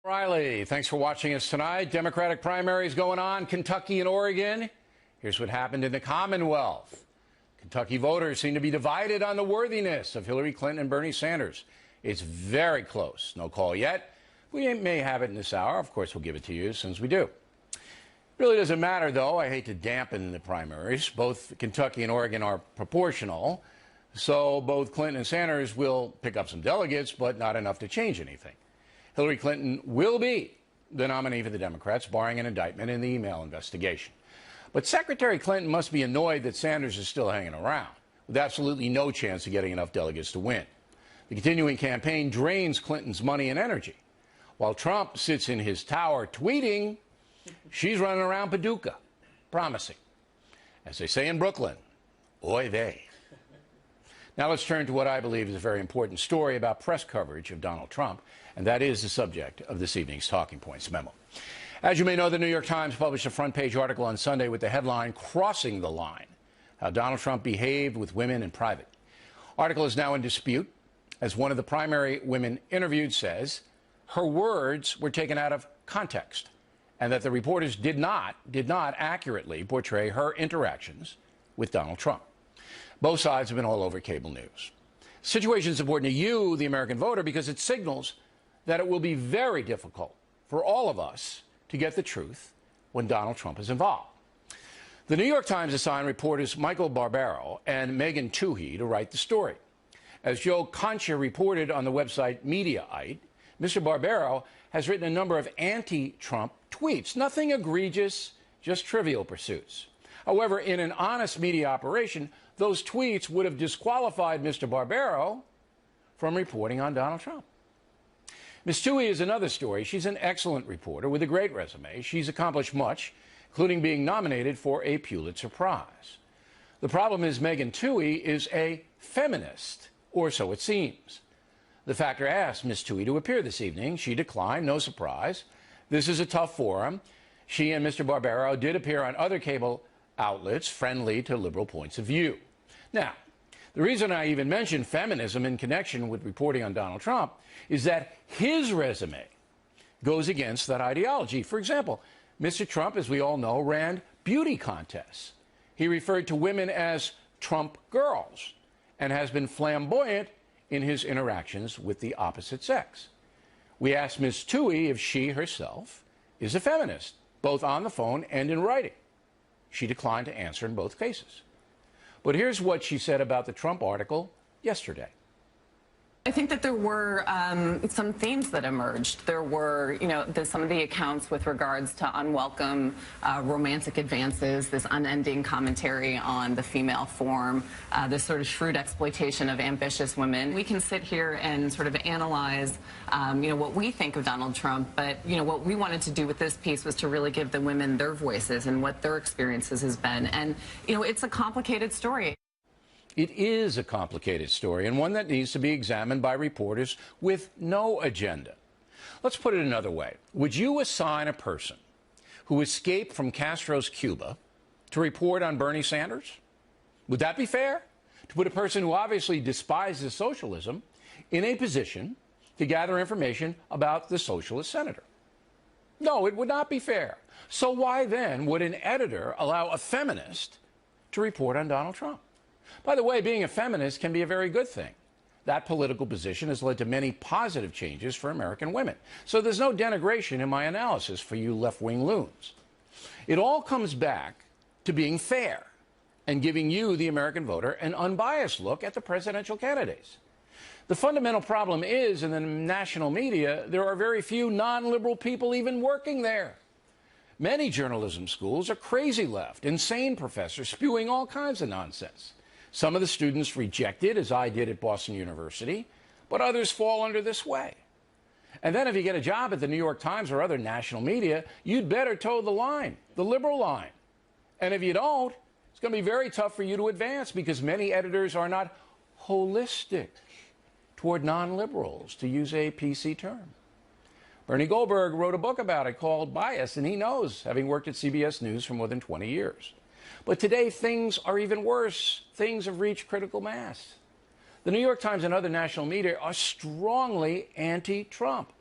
Riley, thanks for watching us tonight. Democratic primaries going on, Kentucky and Oregon. Here's what happened in the Commonwealth. Kentucky voters seem to be divided on the worthiness of Hillary Clinton and Bernie Sanders. It's very close. No call yet. We may have it in this hour. Of course, we'll give it to you as soon as we do. Really doesn't matter, though. I hate to dampen the primaries. Both Kentucky and Oregon are proportional. So both Clinton and Sanders will pick up some delegates, but not enough to change anything. Hillary Clinton will be the nominee for the Democrats, barring an indictment in the email investigation. But Secretary Clinton must be annoyed that Sanders is still hanging around, with absolutely no chance of getting enough delegates to win. The continuing campaign drains Clinton's money and energy. While Trump sits in his tower tweeting, she's running around Paducah, promising. As they say in Brooklyn, oy vey. Now let's turn to what I believe is a very important story about press coverage of Donald Trump, and that is the subject of this evening's Talking Points memo. As you may know, the New York Times published a front-page article on Sunday with the headline, "Crossing the Line: How Donald Trump Behaved with Women in Private." Article is now in dispute, as one of the primary women interviewed says her words were taken out of context, and that the reporters did not accurately portray her interactions with Donald Trump. Both sides have been all over cable news. The situation is important to you, the American voter, because it signals that it will be very difficult for all of us to get the truth when Donald Trump is involved. The New York Times assigned reporters Michael Barbaro and Megan Twohey to write the story. As Joe Concha reported on the website Mediaite, Mr. Barbaro has written a number of anti-Trump tweets. Nothing egregious, just trivial pursuits. However, in an honest media operation, those tweets would have disqualified Mr. Barbaro from reporting on Donald Trump. Ms. Twohey is another story. She's an excellent reporter with a great resume. She's accomplished much, including being nominated for a Pulitzer Prize. The problem is Megan Twohey is a feminist, or so it seems. The Factor asked Ms. Twohey to appear this evening. She declined, no surprise. This is a tough forum. She and Mr. Barbaro did appear on other cable outlets friendly to liberal points of view. Now, the reason I even mention feminism in connection with reporting on Donald Trump is that his resume goes against that ideology. For example, Mr. Trump, as we all know, ran beauty contests. He referred to women as Trump girls and has been flamboyant in his interactions with the opposite sex. We asked Ms. Twohey if she herself is a feminist, both on the phone and in writing. She declined to answer in both cases. But here's what she said about the Trump article yesterday. I think that there were some themes that emerged. There were, some of the accounts with regards to unwelcome romantic advances, this unending commentary on the female form, this sort of shrewd exploitation of ambitious women. We can sit here and sort of analyze, what we think of Donald Trump, but, what we wanted to do with this piece was to really give the women their voices and what their experiences has been. And, it's a complicated story. It is a complicated story, and one that needs to be examined by reporters with no agenda. Let's put it another way. Would you assign a person who escaped from Castro's Cuba to report on Bernie Sanders? Would that be fair? To put a person who obviously despises socialism in a position to gather information about the socialist senator? No, it would not be fair. So why then would an editor allow a feminist to report on Donald Trump? By the way, being a feminist can be a very good thing. That political position has led to many positive changes for American women. So there's no denigration in my analysis for you left-wing loons. It all comes back to being fair and giving you, the American voter, an unbiased look at the presidential candidates. The fundamental problem is, in the national media, there are very few non-liberal people even working there. Many journalism schools are crazy left, insane professors spewing all kinds of nonsense. Some of the students reject it, as I did at Boston University, but others fall under this way. And then if you get a job at the New York Times or other national media, you'd better toe the line, the liberal line. And if you don't, it's going to be very tough for you to advance because many editors are not holistic toward non-liberals, to use a PC term. Bernie Goldberg wrote a book about it called Bias, and he knows, having worked at CBS News for more than 20 years. But today, things are even worse. Things have reached critical mass. The New York Times and other national media are strongly anti-Trump.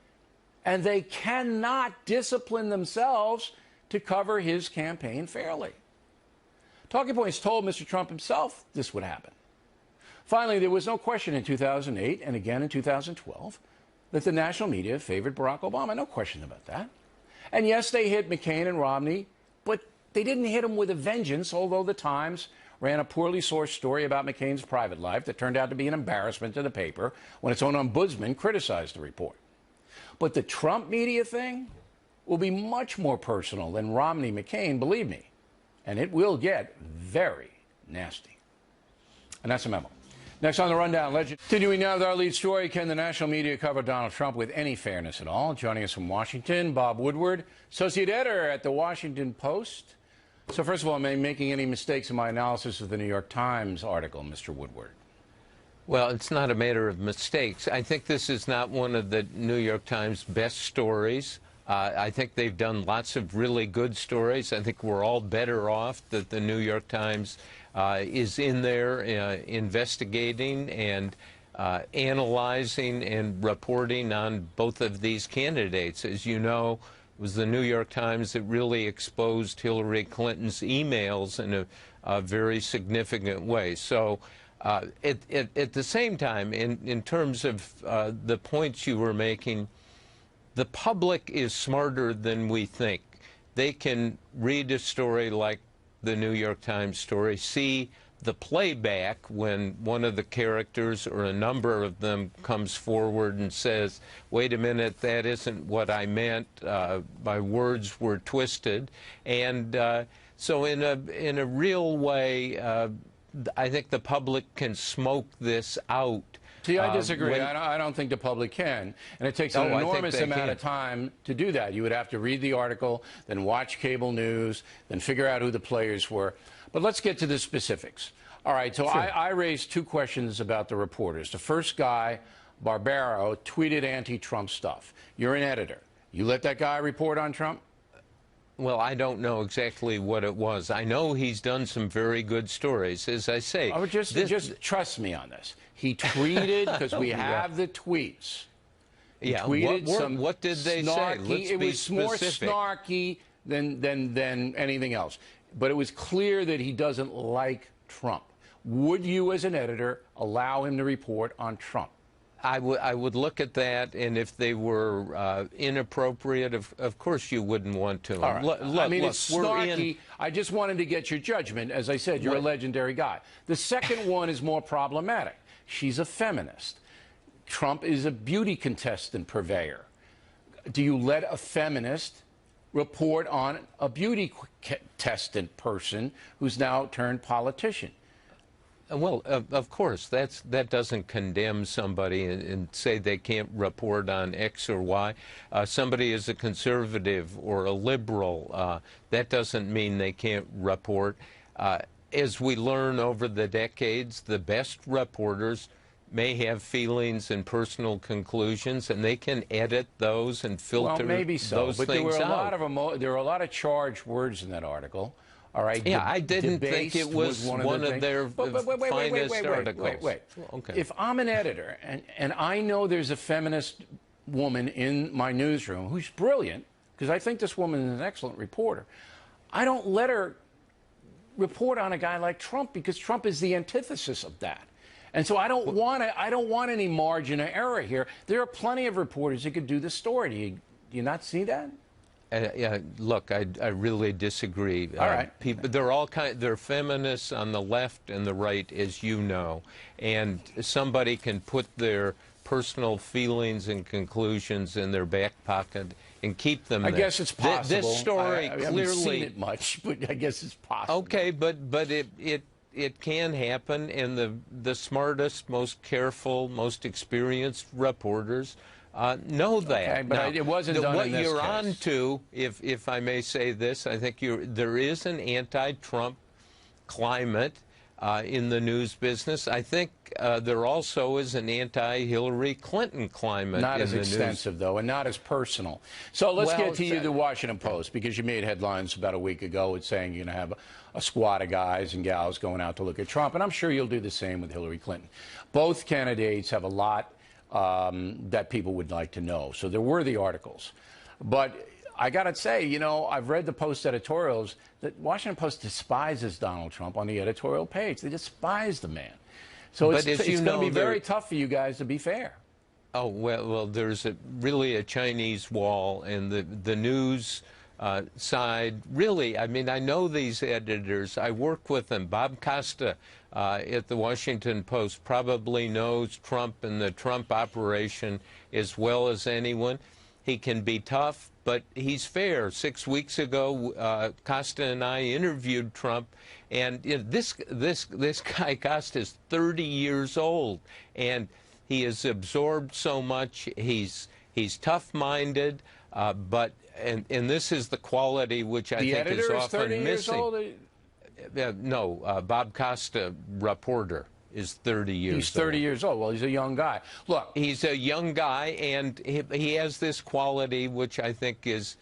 and they cannot discipline themselves to cover his campaign fairly. Talking Points told Mr. Trump himself this would happen. Finally, there was no question in 2008 and again in 2012 that the national media favored Barack Obama. No question about that. And yes, they hit McCain and Romney, but they didn't hit him with a vengeance, although the Times ran a poorly sourced story about McCain's private life that turned out to be an embarrassment to the paper when its own ombudsman criticized the report. But the Trump media thing will be much more personal than Romney-McCain, believe me. And it will get very nasty. And that's a memo. Next on the rundown, continuing now with our lead story, can the national media cover Donald Trump with any fairness at all? Joining us from Washington, Bob Woodward, associate editor at the Washington Post. So first of all, am I making any mistakes in my analysis of the New York Times article, Mr. Woodward? Well, it's not a matter of mistakes. I think this is not one of the New York Times best stories. I think they've done lots of really good stories. I think we're all better off that the New York Times is in there investigating and analyzing and reporting on both of these candidates. As you know, it was the New York Times that really exposed Hillary Clinton's emails in a very significant way. So at the same time, in terms of the points you were making, the public is smarter than we think. They can read a story like the New York Times story, see the playback when one of the characters or a number of them comes forward and says, wait a minute, that isn't what I meant, my words were twisted. And so in a real way, I think the public can smoke this out. See, I disagree. I don't think the public can. And it takes an enormous amount of time to do that. You would have to read the article, then watch cable news, then figure out who the players were. But let's get to the specifics. All right, so sure. I raised two questions about the reporters. The first guy, Barbaro, tweeted anti-Trump stuff. You're an editor. You let that guy report on Trump? Well, I don't know exactly what it was. I know he's done some very good stories, as I say. Oh, just trust me on this. He tweeted, because we have the tweets. He tweeted what did they say? It was more snarky than anything else. But it was clear that he doesn't like Trump. Would you, as an editor, allow him to report on Trump? I would look at that, and if they were inappropriate, of course you wouldn't want to. All right. I mean, it's snarky. I just wanted to get your judgment. As I said, you're a legendary guy. The second one is more problematic. She's a feminist. Trump is a beauty contestant purveyor. Do you let a feminist report on a beauty contestant person who's now turned politician? Well, of course, that doesn't condemn somebody and say they can't report on X or Y. Somebody is a conservative or a liberal. That doesn't mean they can't report. As we learn over the decades, the best reporters may have feelings and personal conclusions, and they can edit those and filter those things out. There were a lot of charged words in that article. All right. Yeah, I didn't think it was one of their finest articles. Wait. Okay. If I'm an editor and I know there's a feminist woman in my newsroom who's brilliant, because I think this woman is an excellent reporter, I don't let her report on a guy like Trump, because Trump is the antithesis of that. And so I don't want any margin of error here. There are plenty of reporters who could do the story. Do you not see that? Yeah, look, I really disagree. All right. They're feminists on the left and the right, as you know, and somebody can put their personal feelings and conclusions in their back pocket and keep them there. I guess it's possible. This story I haven't seen it much, but I guess it's possible. Okay, but it can happen, and the smartest, most careful, most experienced reporters know that. Okay, but now, it wasn't done what in this you're case. on to, if I may say this, I think there is an anti-Trump climate in the news business. I think there also is an anti-Hillary Clinton climate. Not as extensive, though, and not as personal. So let's get to you, the Washington Post, because you made headlines about a week ago with saying you're going to have a squad of guys and gals going out to look at Trump, and I'm sure you'll do the same with Hillary Clinton. Both candidates have a lot that people would like to know. So there were the articles. But I got to say, you know, I've read the Post editorials that Washington Post despises Donald Trump on the editorial page. They despise the man. So it's going to be very tough for you guys to be fair. Oh, well, there's really a Chinese wall, and the news side, really, I mean, I know these editors. I work with them. Bob Costa at the Washington Post probably knows Trump and the Trump operation as well as anyone. He can be tough, but he's fair. 6 weeks ago, Costa and I interviewed Trump, and you know, this guy Costa is 30 years old, and he has absorbed so much. He's tough-minded, but and this is the quality which I think is often missing. No, Bob Costa, reporter, is 30 years old. He's 30 years old. Well, he's a young guy. Look, he's a young guy, and he has this quality which I think is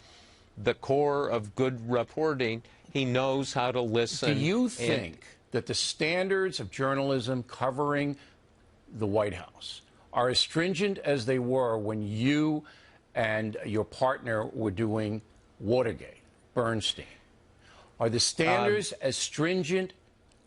the core of good reporting. He knows how to listen. Do you think that the standards of journalism covering the White House are as stringent as they were when you and your partner were doing Watergate, Bernstein? Are the standards as stringent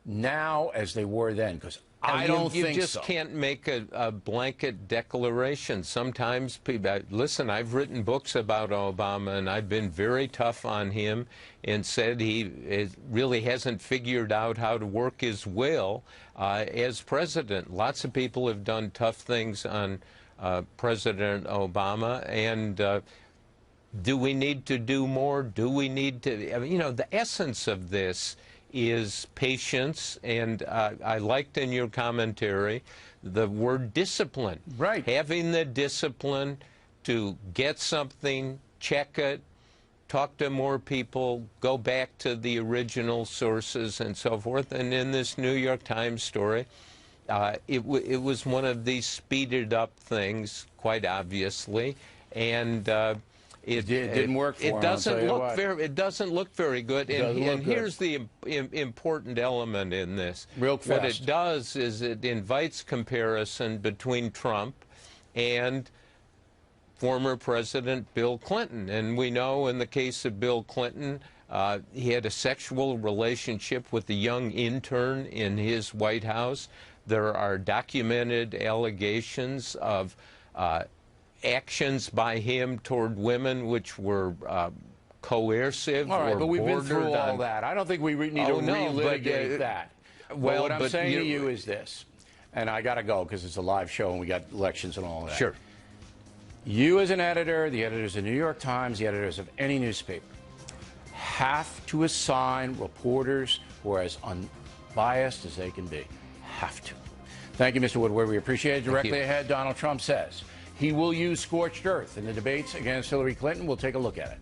now as they were then? Because I don't think so. You just can't make a blanket declaration. Sometimes people, listen, I've written books about Obama, and I've been very tough on him and said he really hasn't figured out how to work his will as president. Lots of people have done tough things on President Obama, and do we need to do more? Do we need to, I mean, you know, the essence of this is patience, and I liked in your commentary the word discipline. Right. Having the discipline to get something, check it, talk to more people, go back to the original sources and so forth. And in this New York Times story, it was one of these speeded up things, quite obviously, and it didn't work for him. It doesn't look very good. And here's the important element in this. Real fast. What it does is it invites comparison between Trump and former President Bill Clinton. And we know in the case of Bill Clinton, he had a sexual relationship with a young intern in his White House. There are documented allegations of actions by him toward women which were coercive. All right, or but we've been through all on... that. I don't think we need to relitigate that. Well, what I'm saying to you is this, and I got to go because it's a live show and we got elections and all that. Sure. You as an editor, the editors of the New York Times, the editors of any newspaper, have to assign reporters who are as unbiased as they can be. Have to. Thank you, Mr. Woodward. We appreciate it. Directly ahead, Donald Trump says he will use scorched earth in the debates against Hillary Clinton. We'll take a look at it.